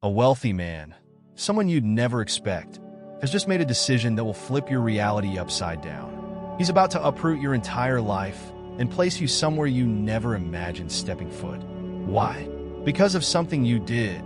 A wealthy man, someone you'd never expect, has just made a decision that will flip your reality upside down. He's about to uproot your entire life and place you somewhere you never imagined stepping foot. Why? Because of something you did,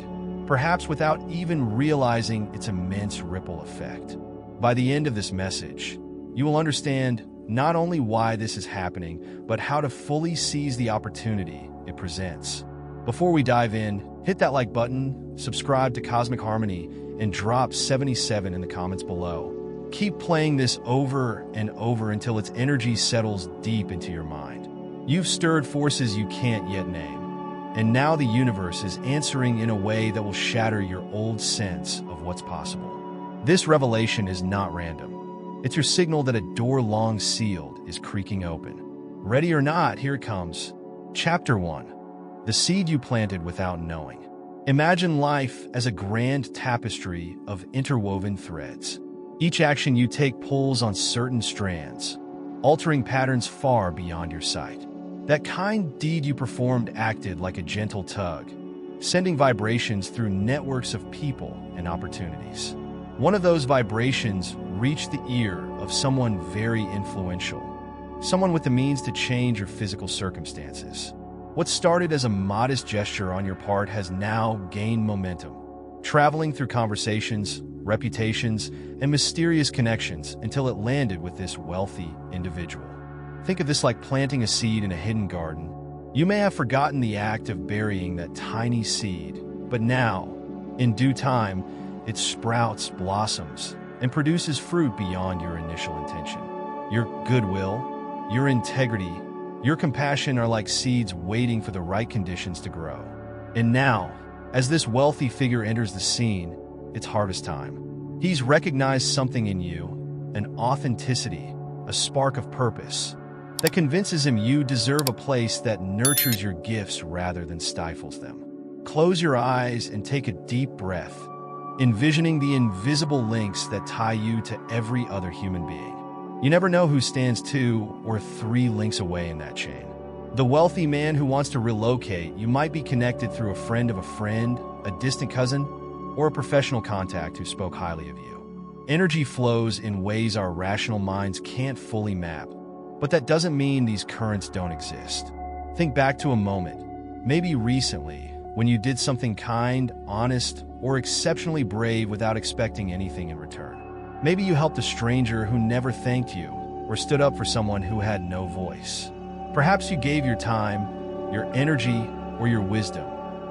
perhaps without even realizing its immense ripple effect. By the end of this message, you will understand not only why this is happening, but how to fully seize the opportunity it presents. Before we dive in, hit that like button, subscribe to Cosmic Harmony, and drop 77 in the comments below. Keep playing this over and over until its energy settles deep into your mind. You've stirred forces you can't yet name, and now the universe is answering in a way that will shatter your old sense of what's possible. This revelation is not random. It's your signal that a door long sealed is creaking open. Ready or not, here it comes. Chapter 1. The seed you planted without knowing. Imagine life as a grand tapestry of interwoven threads. Each action you take pulls on certain strands, altering patterns far beyond your sight. That kind deed you performed acted like a gentle tug, sending vibrations through networks of people and opportunities. One of those vibrations reached the ear of someone very influential, someone with the means to change your physical circumstances. What started as a modest gesture on your part has now gained momentum, traveling through conversations, reputations, and mysterious connections until it landed with this wealthy individual. Think of this like planting a seed in a hidden garden. You may have forgotten the act of burying that tiny seed, but now, in due time, it sprouts, blossoms, and produces fruit beyond your initial intention. Your goodwill, your integrity, your compassion are like seeds waiting for the right conditions to grow. And now, as this wealthy figure enters the scene, it's harvest time. He's recognized something in you, an authenticity, a spark of purpose, that convinces him you deserve a place that nurtures your gifts rather than stifles them. Close your eyes and take a deep breath, envisioning the invisible links that tie you to every other human being. You never know who stands 2 or 3 links away in that chain. The wealthy man who wants to relocate, you might be connected through a friend, a distant cousin, or a professional contact who spoke highly of you. Energy flows in ways our rational minds can't fully map, but that doesn't mean these currents don't exist. Think back to a moment, maybe recently, when you did something kind, honest, or exceptionally brave without expecting anything in return. Maybe you helped a stranger who never thanked you, or stood up for someone who had no voice. Perhaps you gave your time, your energy, or your wisdom,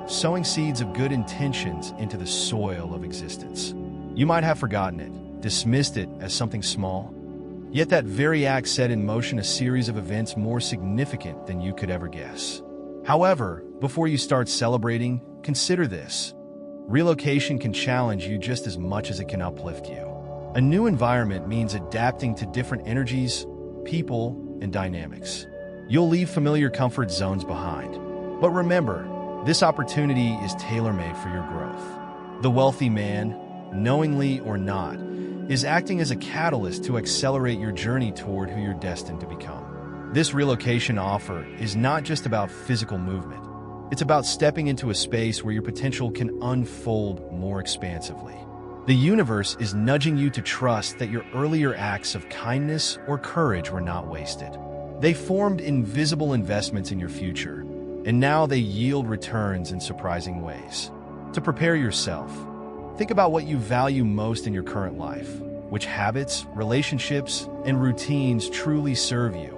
sowing seeds of good intentions into the soil of existence. You might have forgotten it, dismissed it as something small, yet that very act set in motion a series of events more significant than you could ever guess. However, before you start celebrating, consider this. Relocation can challenge you just as much as it can uplift you. A new environment means adapting to different energies, people, and dynamics. You'll leave familiar comfort zones behind. But remember, this opportunity is tailor-made for your growth. The wealthy man, knowingly or not, is acting as a catalyst to accelerate your journey toward who you're destined to become. This relocation offer is not just about physical movement. It's about stepping into a space where your potential can unfold more expansively. The universe is nudging you to trust that your earlier acts of kindness or courage were not wasted. They formed invisible investments in your future, and now they yield returns in surprising ways. To prepare yourself, think about what you value most in your current life, which habits, relationships, and routines truly serve you,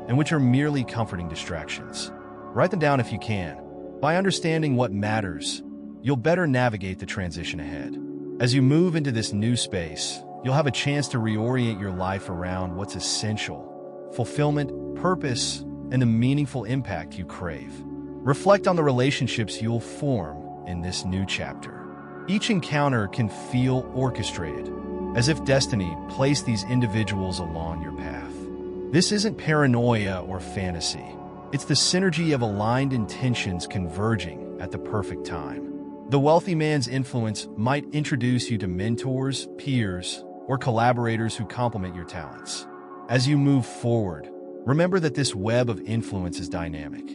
and which are merely comforting distractions. Write them down if you can. By understanding what matters, you'll better navigate the transition ahead. As you move into this new space, you'll have a chance to reorient your life around what's essential: fulfillment, purpose, and the meaningful impact you crave. Reflect on the relationships you'll form in this new chapter. Each encounter can feel orchestrated, as if destiny placed these individuals along your path. This isn't paranoia or fantasy. It's the synergy of aligned intentions converging at the perfect time. The wealthy man's influence might introduce you to mentors, peers, or collaborators who complement your talents. As you move forward, remember that this web of influence is dynamic.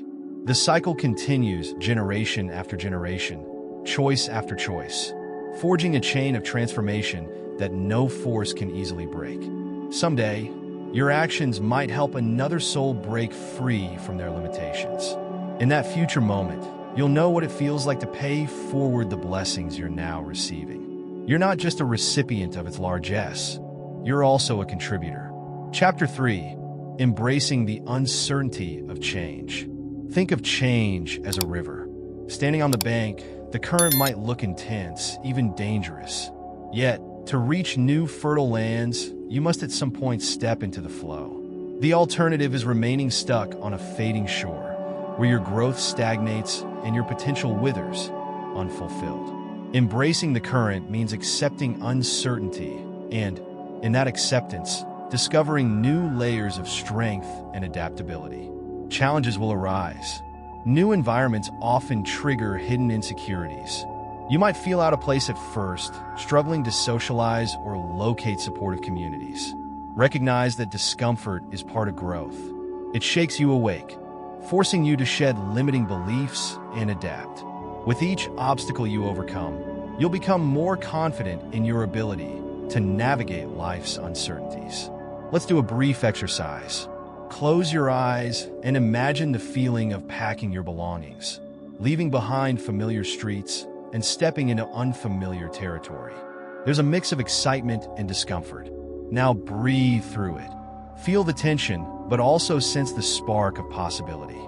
The cycle continues generation after generation, choice after choice, forging a chain of transformation that no force can easily break. Someday, your actions might help another soul break free from their limitations. In that future moment, you'll know what it feels like to pay forward the blessings you're now receiving. You're not just a recipient of its largesse, you're also a contributor. Chapter 3. Embracing the uncertainty of change. Think of change as a river. Standing on the bank, the current might look intense, even dangerous. Yet, to reach new fertile lands, you must at some point step into the flow. The alternative is remaining stuck on a fading shore, where your growth stagnates and your potential withers, unfulfilled. Embracing the current means accepting uncertainty and, in that acceptance, discovering new layers of strength and adaptability. Challenges will arise. New environments often trigger hidden insecurities. You might feel out of place at first, struggling to socialize or locate supportive communities. Recognize that discomfort is part of growth. It shakes you awake, forcing you to shed limiting beliefs and adapt. With each obstacle you overcome, you'll become more confident in your ability to navigate life's uncertainties. Let's do a brief exercise. Close your eyes and imagine the feeling of packing your belongings, leaving behind familiar streets and stepping into unfamiliar territory. There's a mix of excitement and discomfort. Now breathe through it. Feel the tension, but also sense the spark of possibility.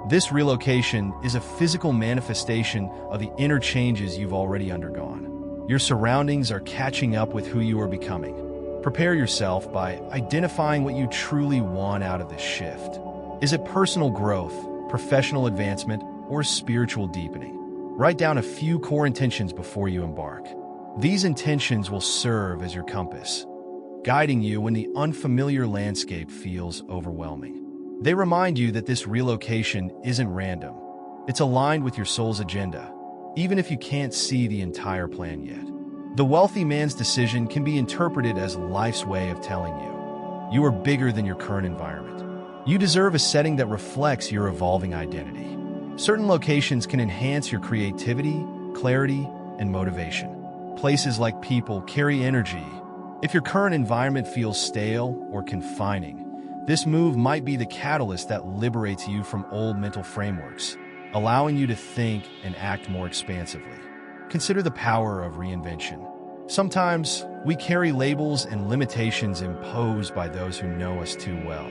This relocation is a physical manifestation of the inner changes you've already undergone. Your surroundings are catching up with who you are becoming. Prepare yourself by identifying what you truly want out of this shift. Is it personal growth, professional advancement, or spiritual deepening? Write down a few core intentions before you embark. These intentions will serve as your compass, guiding you when the unfamiliar landscape feels overwhelming. They remind you that this relocation isn't random. It's aligned with your soul's agenda, even if you can't see the entire plan yet. The wealthy man's decision can be interpreted as life's way of telling you are bigger than your current environment. You deserve a setting that reflects your evolving identity. Certain locations can enhance your creativity, clarity, and motivation. Places like people carry energy. If your current environment feels stale or confining, this move might be the catalyst that liberates you from old mental frameworks, allowing you to think and act more expansively. Consider the power of reinvention. Sometimes we carry labels and limitations imposed by those who know us too well.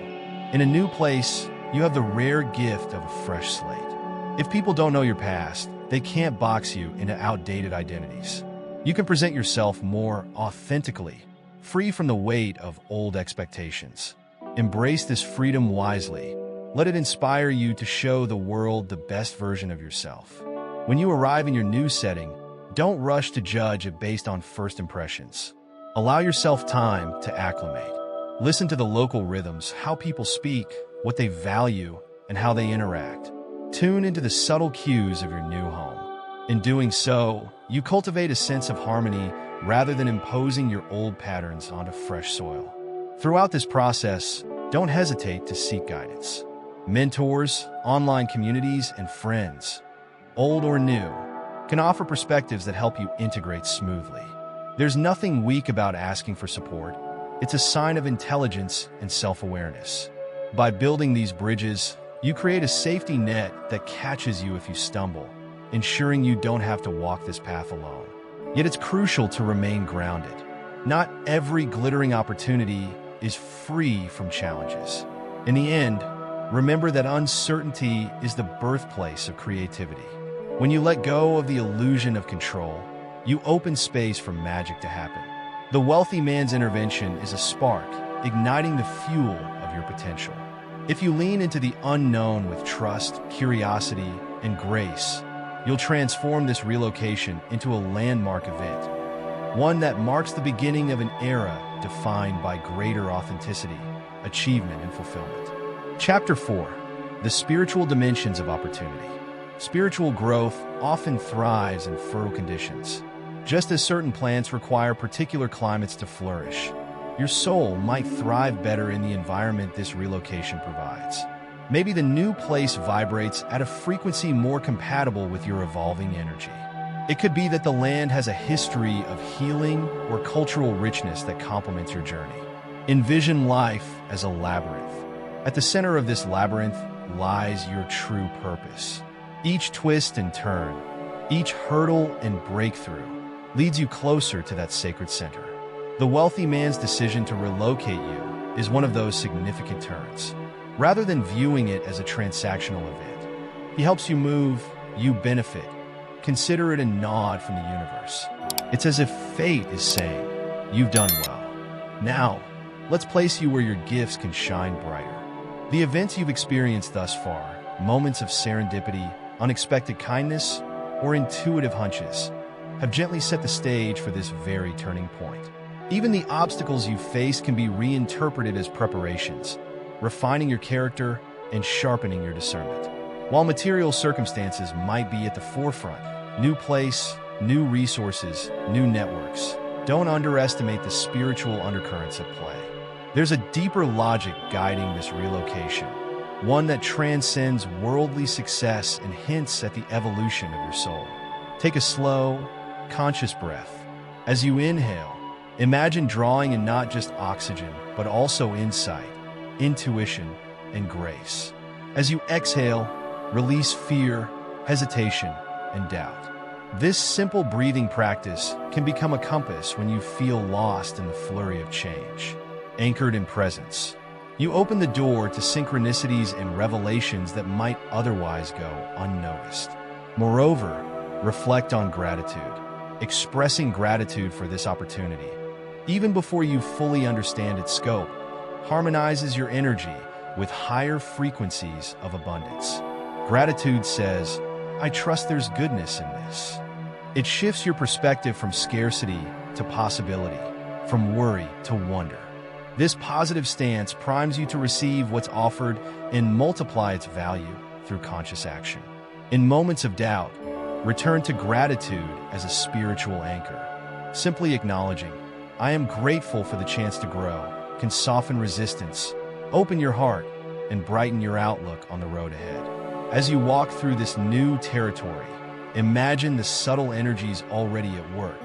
In a new place, you have the rare gift of a fresh slate. If people don't know your past, they can't box you into outdated identities. You can present yourself more authentically, free from the weight of old expectations. Embrace this freedom wisely. Let it inspire you to show the world the best version of yourself. When you arrive in your new setting, don't rush to judge it based on first impressions. Allow yourself time to acclimate. Listen to the local rhythms, how people speak, what they value, and how they interact. Tune into the subtle cues of your new home. In doing so, you cultivate a sense of harmony rather than imposing your old patterns onto fresh soil. Throughout this process, don't hesitate to seek guidance. Mentors, online communities, and friends, old or new, can offer perspectives that help you integrate smoothly. There's nothing weak about asking for support. It's a sign of intelligence and self-awareness. By building these bridges, you create a safety net that catches you if you stumble, ensuring you don't have to walk this path alone. Yet it's crucial to remain grounded. Not every glittering opportunity is free from challenges. In the end, remember that uncertainty is the birthplace of creativity. When you let go of the illusion of control, you open space for magic to happen. The wealthy man's intervention is a spark, igniting the fuel of your potential. If you lean into the unknown with trust, curiosity, and grace, you'll transform this relocation into a landmark event, one that marks the beginning of an era defined by greater authenticity, achievement, and fulfillment. Chapter 4. The Spiritual Dimensions of Opportunity. Spiritual growth often thrives in fertile conditions. Just as certain plants require particular climates to flourish, your soul might thrive better in the environment this relocation provides. Maybe the new place vibrates at a frequency more compatible with your evolving energy. It could be that the land has a history of healing or cultural richness that complements your journey. Envision life as a labyrinth. At the center of this labyrinth lies your true purpose. Each twist and turn, each hurdle and breakthrough leads you closer to that sacred center. The wealthy man's decision to relocate you is one of those significant turns. Rather than viewing it as a transactional event, he helps you move, you benefit. Consider it a nod from the universe. It's as if fate is saying, "You've done well. Now, let's place you where your gifts can shine brighter." The events you've experienced thus far, moments of serendipity, unexpected kindness, or intuitive hunches, have gently set the stage for this very turning point. Even the obstacles you face can be reinterpreted as preparations, refining your character and sharpening your discernment. While material circumstances might be at the forefront, new place, new resources, new networks, don't underestimate the spiritual undercurrents at play. There's a deeper logic guiding this relocation, one that transcends worldly success and hints at the evolution of your soul. Take a slow, conscious breath. As you inhale, imagine drawing in not just oxygen, but also insight, intuition, and grace. As you exhale, release fear, hesitation, and doubt. This simple breathing practice can become a compass when you feel lost in the flurry of change. Anchored in presence, you open the door to synchronicities and revelations that might otherwise go unnoticed. Moreover, reflect on gratitude. Expressing gratitude for this opportunity, even before you fully understand its scope, harmonizes your energy with higher frequencies of abundance. Gratitude says, "I trust there's goodness in this." It shifts your perspective from scarcity to possibility, from worry to wonder. This positive stance primes you to receive what's offered and multiply its value through conscious action. In moments of doubt, return to gratitude as a spiritual anchor. Simply acknowledging, "I am grateful for the chance to grow," can soften resistance, open your heart, and brighten your outlook on the road ahead. As you walk through this new territory, imagine the subtle energies already at work.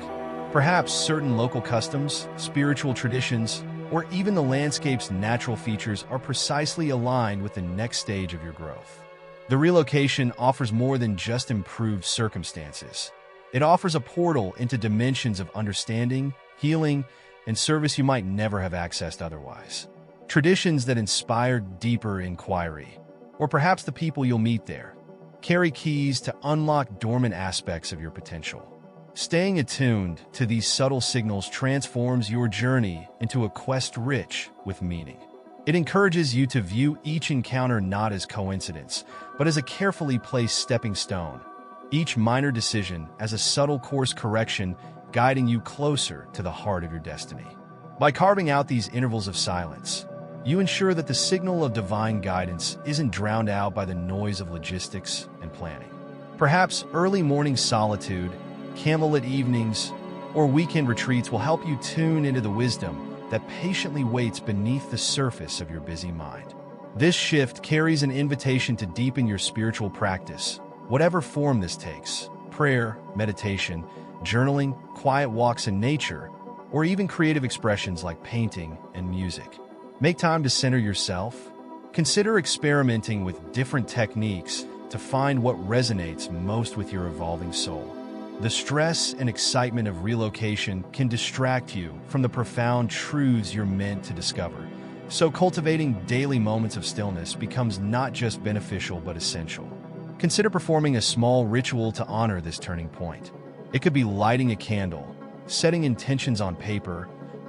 Perhaps certain local customs, spiritual traditions, or even the landscape's natural features are precisely aligned with the next stage of your growth. The relocation offers more than just improved circumstances. It offers a portal into dimensions of understanding, healing, and service you might never have accessed otherwise. Traditions that inspire deeper inquiry, or perhaps the people you'll meet there, carry keys to unlock dormant aspects of your potential. Staying attuned to these subtle signals transforms your journey into a quest rich with meaning. It encourages you to view each encounter not as coincidence, but as a carefully placed stepping stone, each minor decision as a subtle course correction guiding you closer to the heart of your destiny. By carving out these intervals of silence, you ensure that the signal of divine guidance isn't drowned out by the noise of logistics and planning. Perhaps early morning solitude, candlelit evenings, or weekend retreats will help you tune into the wisdom that patiently waits beneath the surface of your busy mind. This shift carries an invitation to deepen your spiritual practice, whatever form this takes: prayer, meditation, journaling, quiet walks in nature, or even creative expressions like painting and music. Make time to center yourself. Consider experimenting with different techniques to find what resonates most with your evolving soul. The stress and excitement of relocation can distract you from the profound truths you're meant to discover. So cultivating daily moments of stillness becomes not just beneficial but essential. Consider performing a small ritual to honor this turning point. It could be lighting a candle, setting intentions on paper,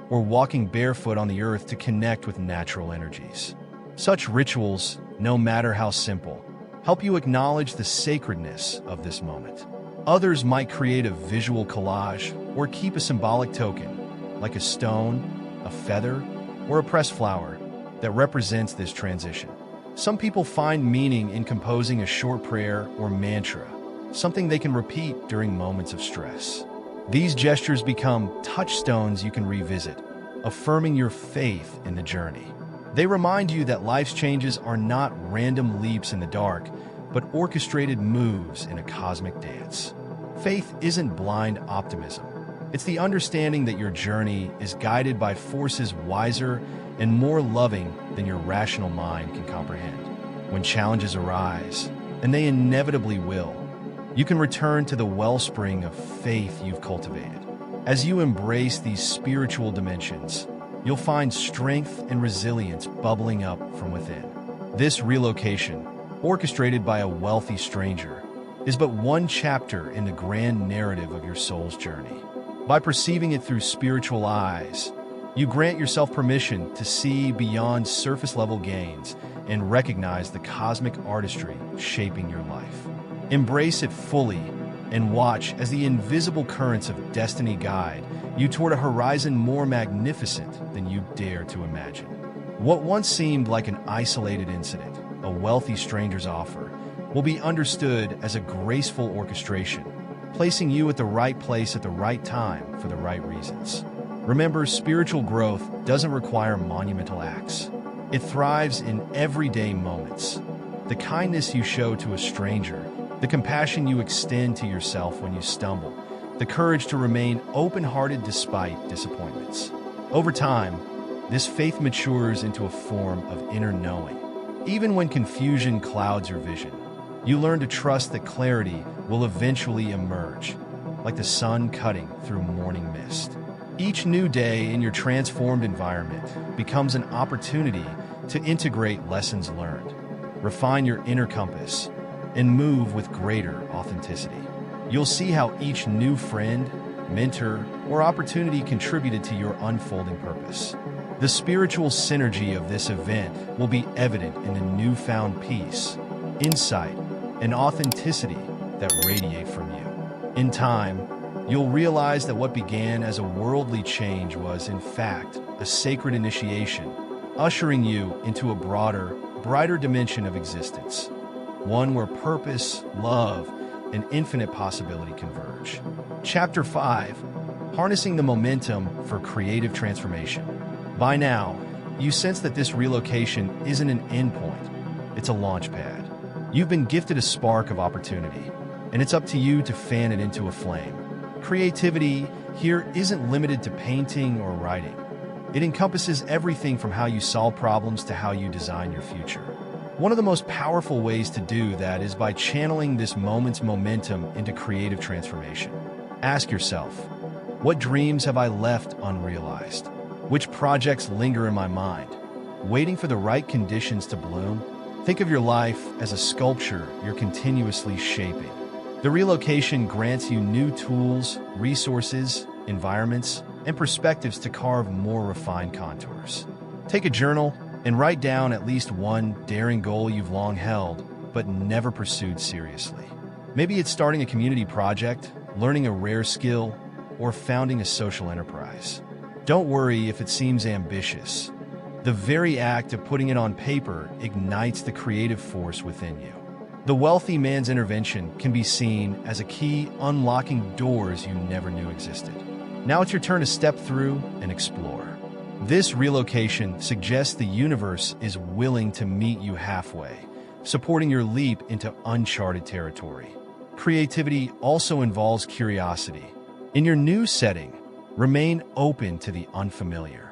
or walking barefoot on the earth to connect with natural energies. Such rituals, no matter how simple, help you acknowledge the sacredness of this moment. Others might create a visual collage or keep a symbolic token, like a stone, a feather, or a pressed flower, that represents this transition. Some people find meaning in composing a short prayer or mantra, something they can repeat during moments of stress. These gestures become touchstones you can revisit, affirming your faith in the journey. They remind you that life's changes are not random leaps in the dark, but orchestrated moves in a cosmic dance. Faith isn't blind optimism. It's the understanding that your journey is guided by forces wiser and more loving than your rational mind can comprehend. When challenges arise, and they inevitably will, you can return to the wellspring of faith you've cultivated. As you embrace these spiritual dimensions, you'll find strength and resilience bubbling up from within. This relocation, orchestrated by a wealthy stranger, is but one chapter in the grand narrative of your soul's journey. By perceiving it through spiritual eyes, you grant yourself permission to see beyond surface-level gains and recognize the cosmic artistry shaping your life. Embrace it fully and watch as the invisible currents of destiny guide you toward a horizon more magnificent than you dare to imagine. What once seemed like an isolated incident, a wealthy stranger's offer, will be understood as a graceful orchestration, placing you at the right place at the right time for the right reasons. Remember, spiritual growth doesn't require monumental acts. It thrives in everyday moments. The kindness you show to a stranger, the compassion you extend to yourself when you stumble, the courage to remain open-hearted despite disappointments. Over time, this faith matures into a form of inner knowing. Even when confusion clouds your vision, you learn to trust that clarity will eventually emerge, like the sun cutting through morning mist. Each new day in your transformed environment becomes an opportunity to integrate lessons learned, refine your inner compass, and move with greater authenticity. You'll see how each new friend, mentor, or opportunity contributed to your unfolding purpose. The spiritual synergy of this event will be evident in the newfound peace, insight, and authenticity that radiate from you. In time, you'll realize that what began as a worldly change was, in fact, a sacred initiation, ushering you into a broader, brighter dimension of existence, one where purpose, love, and infinite possibility converge. Chapter 5: Harnessing the Momentum for Creative Transformation. By now, you sense that this relocation isn't an endpoint, it's a launch pad. You've been gifted a spark of opportunity, and it's up to you to fan it into a flame. Creativity here isn't limited to painting or writing. It encompasses everything from how you solve problems to how you design your future. One of the most powerful ways to do that is by channeling this moment's momentum into creative transformation. Ask yourself, what dreams have I left unrealized? Which projects linger in my mind, waiting for the right conditions to bloom? Think of your life as a sculpture you're continuously shaping. The relocation grants you new tools, resources, environments, and perspectives to carve more refined contours. Take a journal and write down at least one daring goal you've long held, but never pursued seriously. Maybe it's starting a community project, learning a rare skill, or founding a social enterprise. Don't worry if it seems ambitious. The very act of putting it on paper ignites the creative force within you. The wealthy man's intervention can be seen as a key unlocking doors you never knew existed. Now it's your turn to step through and explore. This relocation suggests the universe is willing to meet you halfway, supporting your leap into uncharted territory. Creativity also involves curiosity. In your new setting, remain open to the unfamiliar.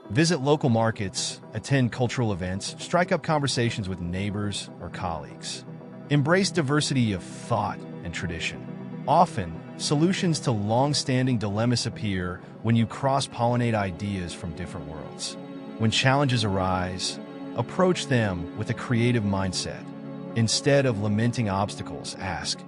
Visit local markets, attend cultural events, strike up conversations with neighbors or colleagues. Embrace diversity of thought and tradition. Often, solutions to long-standing dilemmas appear when you cross-pollinate ideas from different worlds. When challenges arise, approach them with a creative mindset. Instead of lamenting obstacles, ask,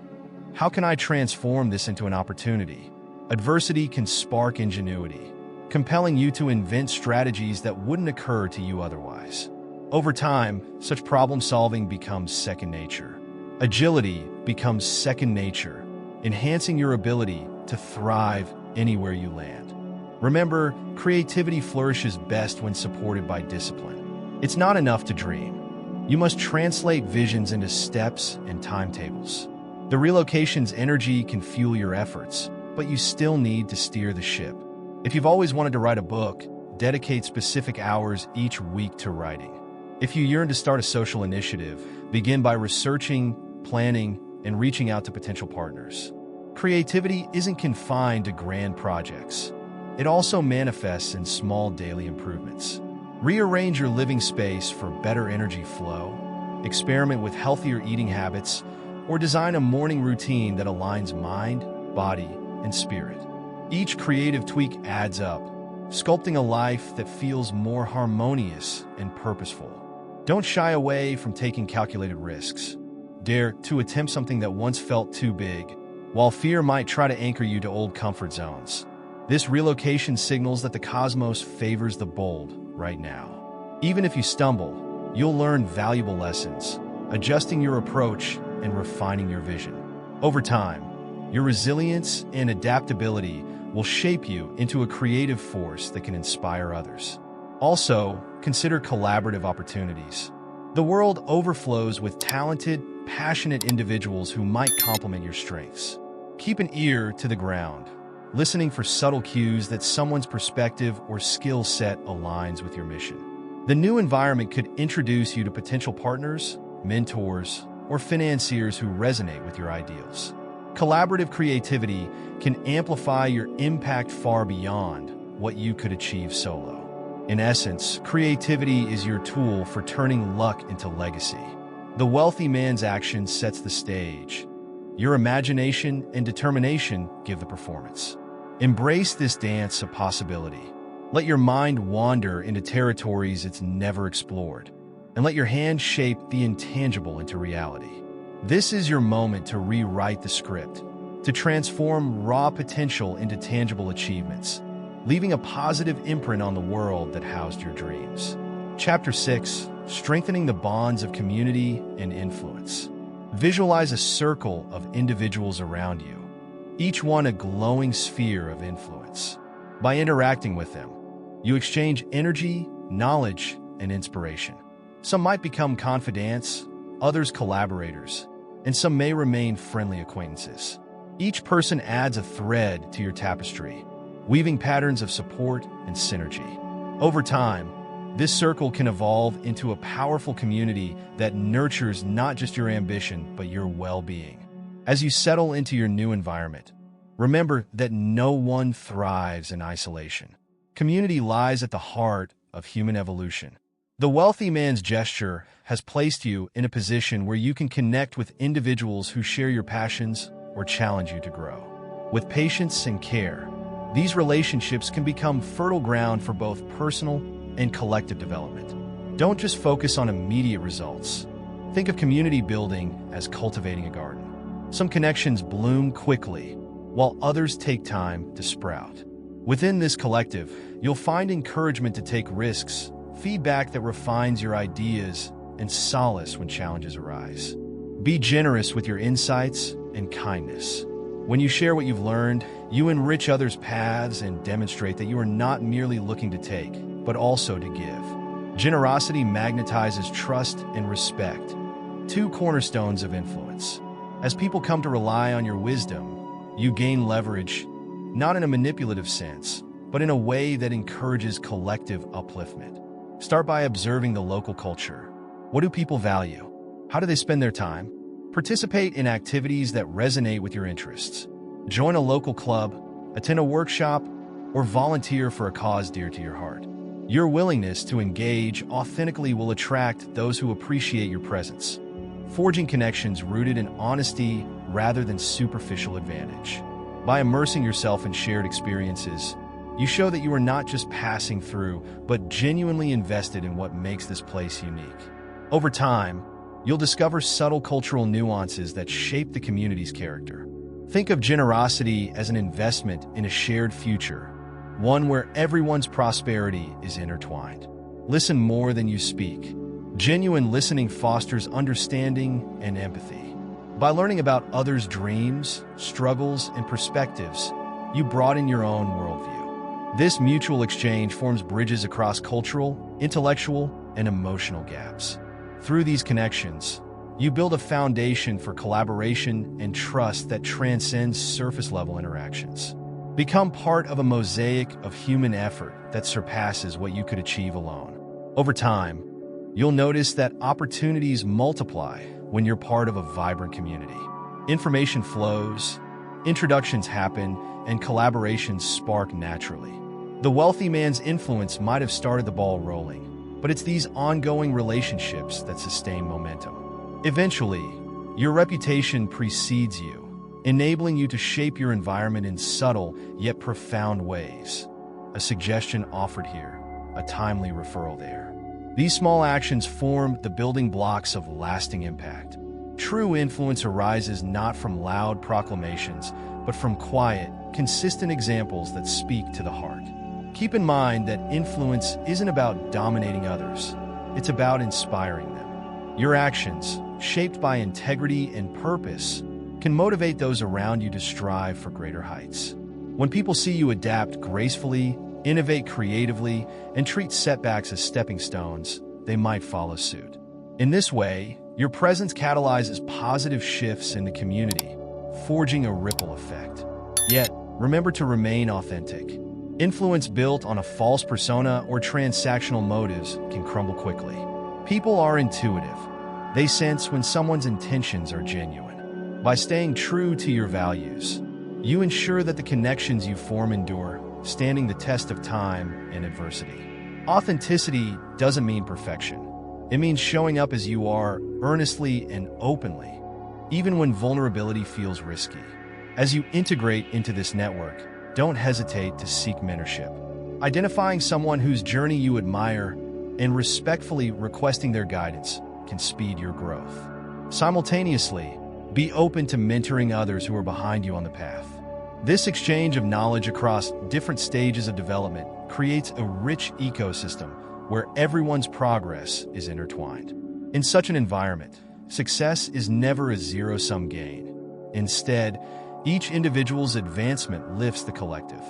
how can I transform this into an opportunity? Adversity can spark ingenuity, compelling you to invent strategies that wouldn't occur to you otherwise. Over time, such problem-solving becomes second nature. Agility becomes second nature, enhancing your ability to thrive anywhere you land. Remember, creativity flourishes best when supported by discipline. It's not enough to dream. You must translate visions into steps and timetables. The relocation's energy can fuel your efforts, but you still need to steer the ship. If you've always wanted to write a book, dedicate specific hours each week to writing. If you yearn to start a social initiative, begin by researching, planning, and reaching out to potential partners. Creativity isn't confined to grand projects. It also manifests in small daily improvements. Rearrange your living space for better energy flow, experiment with healthier eating habits, or design a morning routine that aligns mind, body, and spirit. Each creative tweak adds up, sculpting a life that feels more harmonious and purposeful. Don't shy away from taking calculated risks. Dare to attempt something that once felt too big, while fear might try to anchor you to old comfort zones. This relocation signals that the cosmos favors the bold right now. Even if you stumble, you'll learn valuable lessons, adjusting your approach and refining your vision. Over time, your resilience and adaptability will shape you into a creative force that can inspire others. Also, consider collaborative opportunities. The world overflows with talented, passionate individuals who might complement your strengths. Keep an ear to the ground, listening for subtle cues that someone's perspective or skill set aligns with your mission. The new environment could introduce you to potential partners, mentors, or financiers who resonate with your ideals. Collaborative creativity can amplify your impact far beyond what you could achieve solo. In essence, creativity is your tool for turning luck into legacy. The wealthy man's action sets the stage. Your imagination and determination give the performance. Embrace this dance of possibility. Let your mind wander into territories it's never explored, and let your hand shape the intangible into reality. This is your moment to rewrite the script, to transform raw potential into tangible achievements, leaving a positive imprint on the world that housed your dreams. Chapter 6: Strengthening the Bonds of Community and Influence. Visualize a circle of individuals around you, each one a glowing sphere of influence. By interacting with them, you exchange energy, knowledge, and inspiration. Some might become confidants, others collaborators, and some may remain friendly acquaintances. Each person adds a thread to your tapestry, weaving patterns of support and synergy. Over time, this circle can evolve into a powerful community that nurtures not just your ambition, but your well-being. As you settle into your new environment, remember that no one thrives in isolation. Community lies at the heart of human evolution. The wealthy man's gesture has placed you in a position where you can connect with individuals who share your passions or challenge you to grow. With patience and care, these relationships can become fertile ground for both personal and collective development. Don't just focus on immediate results. Think of community building as cultivating a garden. Some connections bloom quickly, while others take time to sprout. Within this collective, you'll find encouragement to take risks, feedback that refines your ideas, and solace when challenges arise. Be generous with your insights and kindness. When you share what you've learned, you enrich others' paths and demonstrate that you are not merely looking to take, but also to give. Generosity magnetizes trust and respect, two cornerstones of influence. As people come to rely on your wisdom, you gain leverage, not in a manipulative sense, but in a way that encourages collective upliftment. Start by observing the local culture. What do people value? How do they spend their time? Participate in activities that resonate with your interests. Join a local club, attend a workshop, or volunteer for a cause dear to your heart. Your willingness to engage authentically will attract those who appreciate your presence, forging connections rooted in honesty rather than superficial advantage. By immersing yourself in shared experiences, you show that you are not just passing through, but genuinely invested in what makes this place unique. Over time, you'll discover subtle cultural nuances that shape the community's character. Think of generosity as an investment in a shared future, one where everyone's prosperity is intertwined. Listen more than you speak. Genuine listening fosters understanding and empathy. By learning about others' dreams, struggles, and perspectives, you broaden your own worldview. This mutual exchange forms bridges across cultural, intellectual, and emotional gaps. Through these connections, you build a foundation for collaboration and trust that transcends surface-level interactions. Become part of a mosaic of human effort that surpasses what you could achieve alone. Over time, you'll notice that opportunities multiply when you're part of a vibrant community. Information flows, Introductions happen, and collaborations spark naturally. The wealthy man's influence might have started the ball rolling, but it's these ongoing relationships that sustain momentum. Eventually, your reputation precedes you, enabling you to shape your environment in subtle yet profound ways. A suggestion offered here, a timely referral there. These small actions form the building blocks of lasting impact. True influence arises not from loud proclamations, but from quiet, consistent examples that speak to the heart. Keep in mind that influence isn't about dominating others. It's about inspiring them. Your actions, shaped by integrity and purpose, can motivate those around you to strive for greater heights. When people see you adapt gracefully, innovate creatively, and treat setbacks as stepping stones, they might follow suit. In this way, your presence catalyzes positive shifts in the community, forging a ripple effect. Yet, remember to remain authentic. Influence built on a false persona or transactional motives can crumble quickly. People are intuitive. They sense when someone's intentions are genuine. By staying true to your values, you ensure that the connections you form endure, standing the test of time and adversity. Authenticity doesn't mean perfection. It means showing up as you are, earnestly and openly, even when vulnerability feels risky. As you integrate into this network, don't hesitate to seek mentorship. Identifying someone whose journey you admire and respectfully requesting their guidance can speed your growth. Simultaneously, be open to mentoring others who are behind you on the path. This exchange of knowledge across different stages of development creates a rich ecosystem where everyone's progress is intertwined. In such an environment, success is never a zero-sum gain. Instead, each individual's advancement lifts the collective.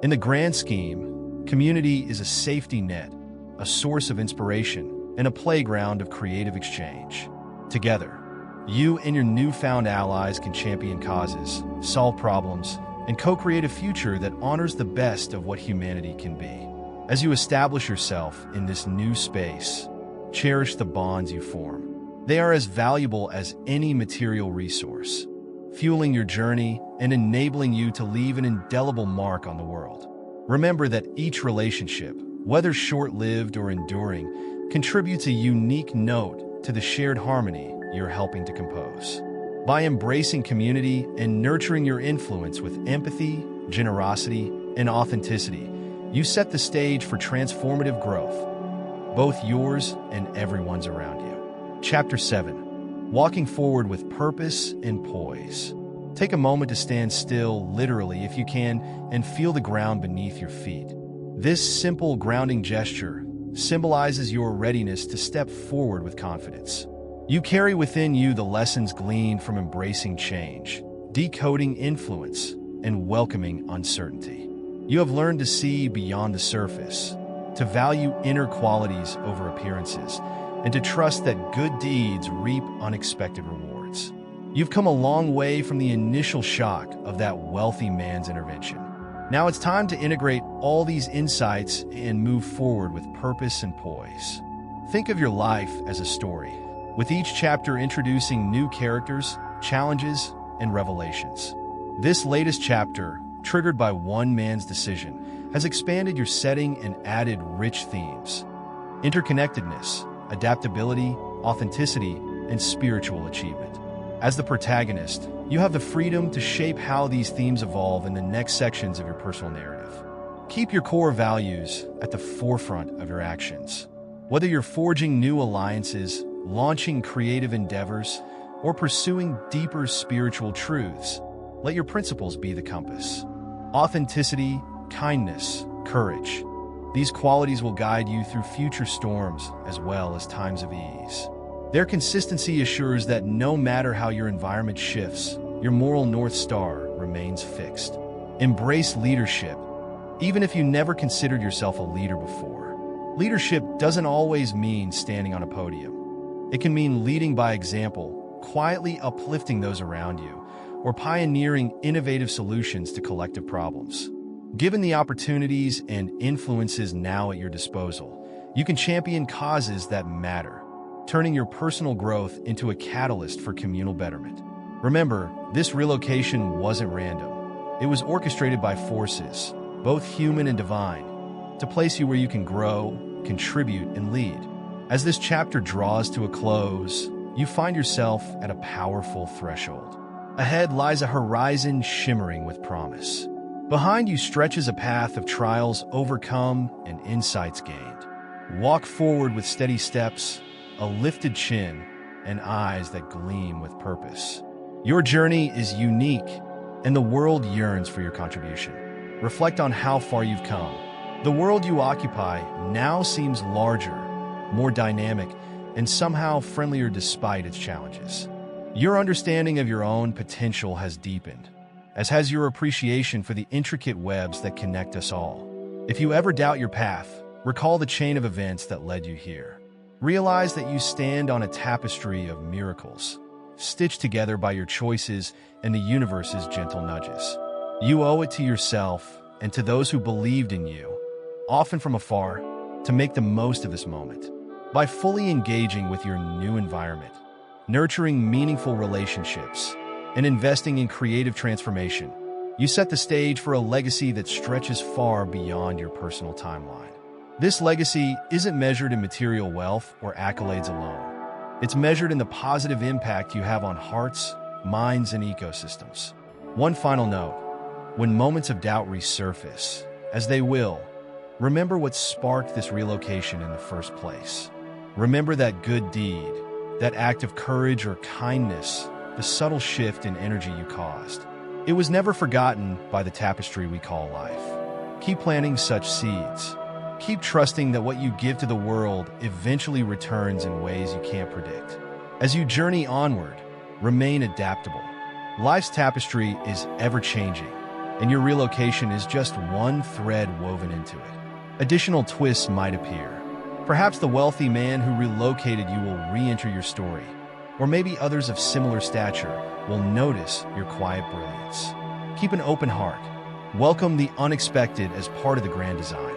In the grand scheme, community is a safety net, a source of inspiration, and a playground of creative exchange. Together, you and your newfound allies can champion causes, solve problems, and co-create a future that honors the best of what humanity can be. As you establish yourself in this new space, cherish the bonds you form. They are as valuable as any material resource, fueling your journey and enabling you to leave an indelible mark on the world. Remember that each relationship, whether short-lived or enduring, contributes a unique note to the shared harmony you're helping to compose. By embracing community and nurturing your influence with empathy, generosity, and authenticity, you set the stage for transformative growth, both yours and everyone's around you. Chapter 7. Walking forward with purpose and poise. Take a moment to stand still, literally if you can, and feel the ground beneath your feet. This simple grounding gesture symbolizes your readiness to step forward with confidence. You carry within you the lessons gleaned from embracing change, decoding influence, and welcoming uncertainty. You have learned to see beyond the surface, to value inner qualities over appearances, and to trust that good deeds reap unexpected rewards. You've come a long way from the initial shock of that wealthy man's intervention. Now it's time to integrate all these insights and move forward with purpose and poise. Think of your life as a story, with each chapter introducing new characters, challenges, and revelations. This latest chapter, triggered by one man's decision, has expanded your setting and added rich themes: interconnectedness, adaptability, authenticity, and spiritual achievement. As the protagonist, you have the freedom to shape how these themes evolve in the next sections of your personal narrative. Keep your core values at the forefront of your actions. Whether you're forging new alliances, launching creative endeavors, or pursuing deeper spiritual truths, let your principles be the compass. Authenticity, kindness, courage. These qualities will guide you through future storms as well as times of ease. Their consistency assures that no matter how your environment shifts, your moral North Star remains fixed. Embrace leadership, even if you never considered yourself a leader before. Leadership doesn't always mean standing on a podium. It can mean leading by example, quietly uplifting those around you, or pioneering innovative solutions to collective problems. Given the opportunities and influences now at your disposal, you can champion causes that matter, turning your personal growth into a catalyst for communal betterment. Remember, this relocation wasn't random. It was orchestrated by forces, both human and divine, to place you where you can grow, contribute, and lead. As this chapter draws to a close, you find yourself at a powerful threshold. Ahead lies a horizon shimmering with promise. Behind you stretches a path of trials overcome and insights gained. Walk forward with steady steps, a lifted chin, and eyes that gleam with purpose. Your journey is unique, and the world yearns for your contribution. Reflect on how far you've come. The world you occupy now seems larger, more dynamic, and somehow friendlier despite its challenges. Your understanding of your own potential has deepened, as has your appreciation for the intricate webs that connect us all. If you ever doubt your path, recall the chain of events that led you here. Realize that you stand on a tapestry of miracles, stitched together by your choices and the universe's gentle nudges. You owe it to yourself and to those who believed in you, often from afar, to make the most of this moment. By fully engaging with your new environment, nurturing meaningful relationships, and investing in creative transformation, you set the stage for a legacy that stretches far beyond your personal timeline. This legacy isn't measured in material wealth or accolades alone. It's measured in the positive impact you have on hearts, minds, and ecosystems. One final note: when moments of doubt resurface, as they will, remember what sparked this relocation in the first place. Remember that good deed, that act of courage or kindness, the subtle shift in energy you caused. It was never forgotten by the tapestry we call life. Keep planting such seeds. Keep trusting that what you give to the world eventually returns in ways you can't predict. As you journey onward, remain adaptable. Life's tapestry is ever-changing, and your relocation is just one thread woven into it. Additional twists might appear. Perhaps the wealthy man who relocated you will re-enter your story, or maybe others of similar stature will notice your quiet brilliance. Keep an open heart. Welcome the unexpected as part of the grand design.